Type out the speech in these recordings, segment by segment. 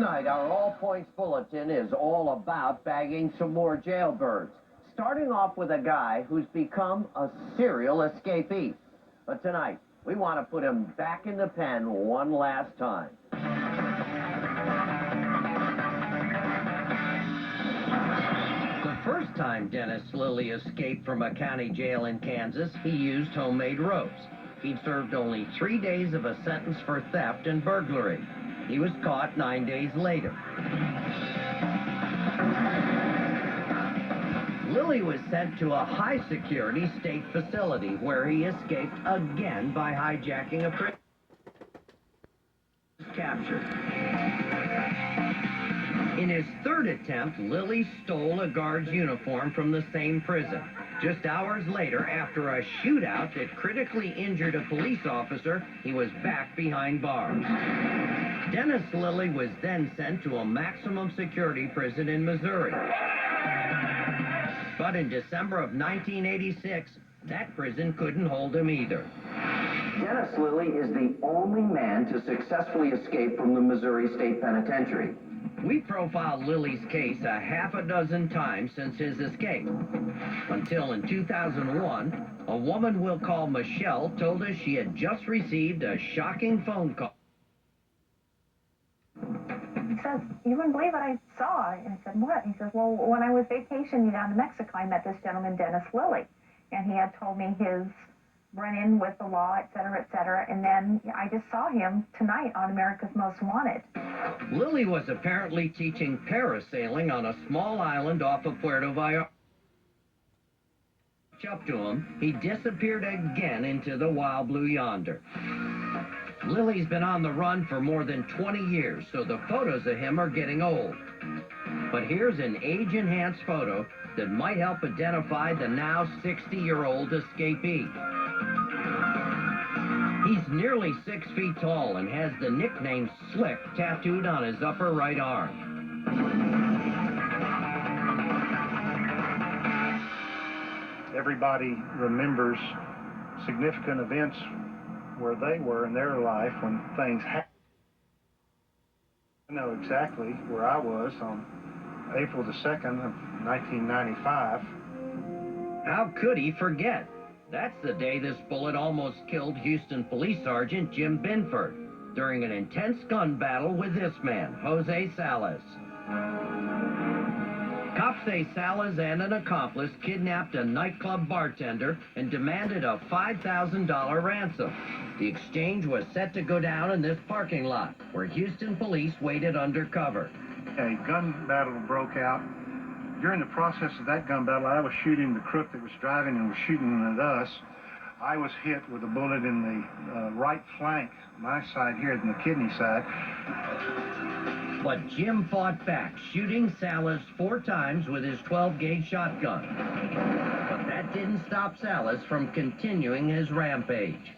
Tonight, our All Points Bulletin is all about bagging some more jailbirds. Starting off with a guy who's become a serial escapee. But tonight, we want to put him back in the pen one last time. The first time Dennis Lilly escaped from a county jail in Kansas, he used homemade ropes. He'd served only 3 days of a sentence for theft and burglary. He was caught 9 days later. Lilly was sent to a high-security state facility where he escaped again by hijacking a prison. Captured. In his third attempt, Lilly stole a guard's uniform from the same prison. Just hours later, after a shootout that critically injured a police officer, he was back behind bars. Dennis Lilly was then sent to a maximum security prison in Missouri. But in December of 1986, that prison couldn't hold him either. Dennis Lilly is the only man to successfully escape from the Missouri State Penitentiary. We profiled Lilly's case a half a dozen times since his escape. Until in 2001, a woman we'll call Michelle told us she had just received a shocking phone call. He says, "You wouldn't believe what I saw." And I said, "What?" He says, "Well, when I was vacationing down in Mexico, I met this gentleman, Dennis Lilly. And he had told me his run-in with the law, et cetera, and then I just saw him tonight on America's Most Wanted." Lilly was apparently teaching parasailing on a small island off of Puerto Vallarta. Up to him, he disappeared again into the wild blue yonder. Lilly's been on the run for more than 20 years, so the photos of him are getting old. But here's an age-enhanced photo that might help identify the now 60-year-old escapee. He's nearly 6 feet tall and has the nickname Slick tattooed on his upper right arm. Everybody remembers significant events where they were in their life when things happened. I know exactly where I was on April the 2nd of 1995. How could he forget? That's the day this bullet almost killed Houston Police Sergeant Jim Binford during an intense gun battle with this man, Jose Salas. Cops say Salas and an accomplice kidnapped a nightclub bartender and demanded a $5,000 ransom. The exchange was set to go down in this parking lot, where Houston police waited undercover. A gun battle broke out. During the process of that gun battle, I was shooting the crook that was driving and was shooting at us. I was hit with a bullet in the right flank, my side here, in the kidney side. But Jim fought back, shooting Salas 4 times with his 12-gauge shotgun. But that didn't stop Salas from continuing his rampage.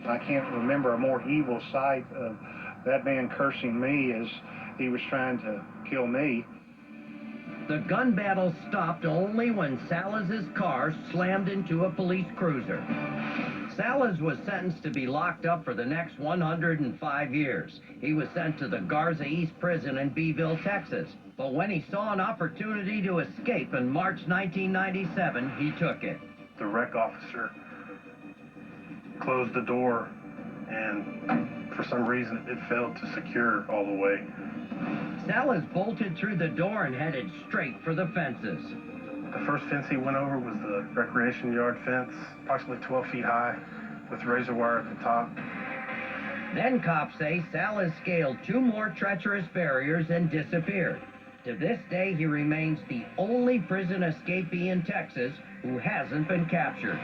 I can't remember a more evil sight of that man cursing me as he was trying to kill me. The gun battle stopped only when Salas's car slammed into a police cruiser. Salas was sentenced to be locked up for the next 105 years. He was sent to the Garza East Prison in Beeville, Texas. But when he saw an opportunity to escape in March 1997, he took it. The rec officer closed the door, and for some reason it failed to secure all the way. Salas bolted through the door and headed straight for the fences. The first fence he went over was the recreation yard fence, approximately 12 feet high, with razor wire at the top. Then cops say Salas scaled 2 more treacherous barriers and disappeared. To this day, he remains the only prison escapee in Texas who hasn't been captured.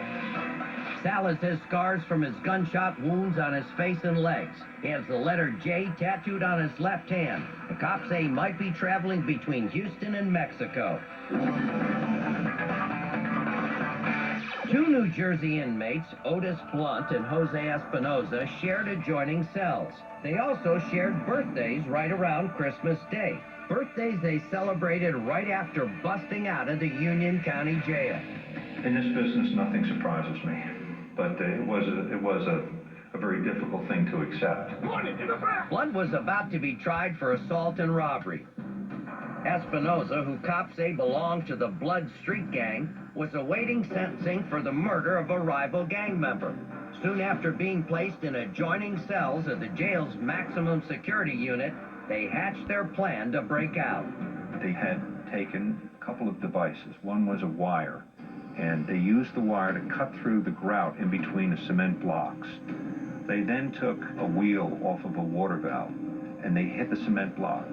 Salas has scars from his gunshot wounds on his face and legs. He has the letter J tattooed on his left hand. The cops say he might be traveling between Houston and Mexico. 2 New Jersey inmates, Otis Blunt and Jose Espinoza, shared adjoining cells. They also shared birthdays right around Christmas Day. Birthdays they celebrated right after busting out of the Union County Jail. In this business, nothing surprises me, but it was a very difficult thing to accept. Blunt was about to be tried for assault and robbery. Espinoza, who cops say belonged to the Blood Street Gang, was awaiting sentencing for the murder of a rival gang member. Soon after being placed in adjoining cells of the jail's maximum security unit, they hatched their plan to break out. They had taken a couple of devices. One was a wire, and they used the wire to cut through the grout in between the cement blocks. They then took a wheel off of a water valve, and they hit the cement block.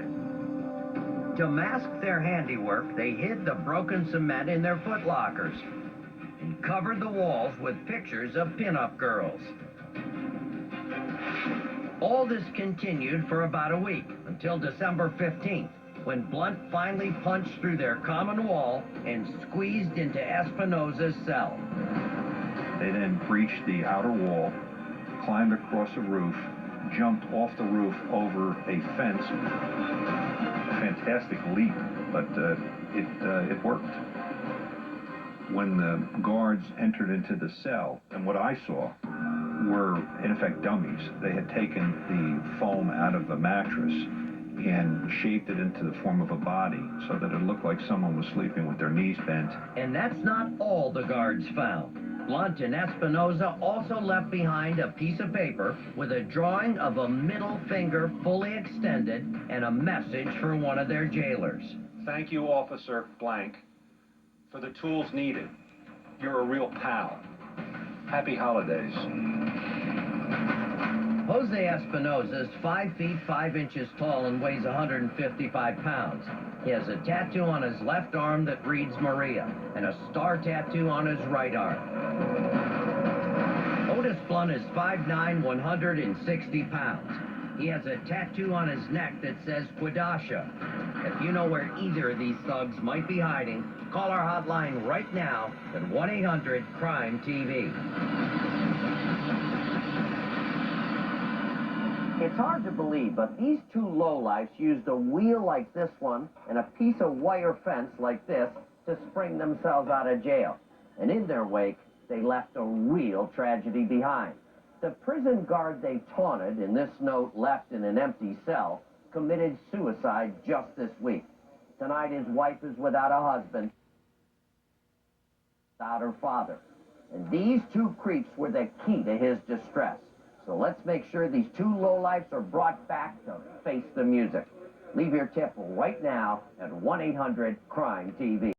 To mask their handiwork, they hid the broken cement in their footlockers and covered the walls with pictures of pinup girls. All this continued for about a week, until December 15th, when Blunt finally punched through their common wall and squeezed into Espinoza's cell. They then breached the outer wall, climbed across a roof, jumped off the roof over a fence. Fantastic leap, but it worked. When the guards entered into the cell, and what I saw were, in effect, dummies. They had taken the foam out of the mattress and shaped it into the form of a body so that it looked like someone was sleeping with their knees bent. And that's not all the guards found. Blunt and Espinoza also left behind a piece of paper with a drawing of a middle finger fully extended and a message for one of their jailers. Thank you, Officer Blank, for the tools needed. You're a real pal. Happy holidays. Jose Espinoza is 5 feet 5 inches tall and weighs 155 pounds. He has a tattoo on his left arm that reads Maria, and a star tattoo on his right arm. Otis Blunt is 5'9", 160 pounds. He has a tattoo on his neck that says Quidasha. If you know where either of these thugs might be hiding, call our hotline right now at 1-800-CRIME-TV. It's hard to believe, but these two lowlifes used a wheel like this one and a piece of wire fence like this to spring themselves out of jail. And in their wake, they left a real tragedy behind. The prison guard they taunted, in this note left in an empty cell, committed suicide just this week. Tonight, his wife is without a husband, without her father. And these two creeps were the key to his distress. So let's make sure these two lowlifes are brought back to face the music. Leave your tip right now at 1-800-CRIME-TV.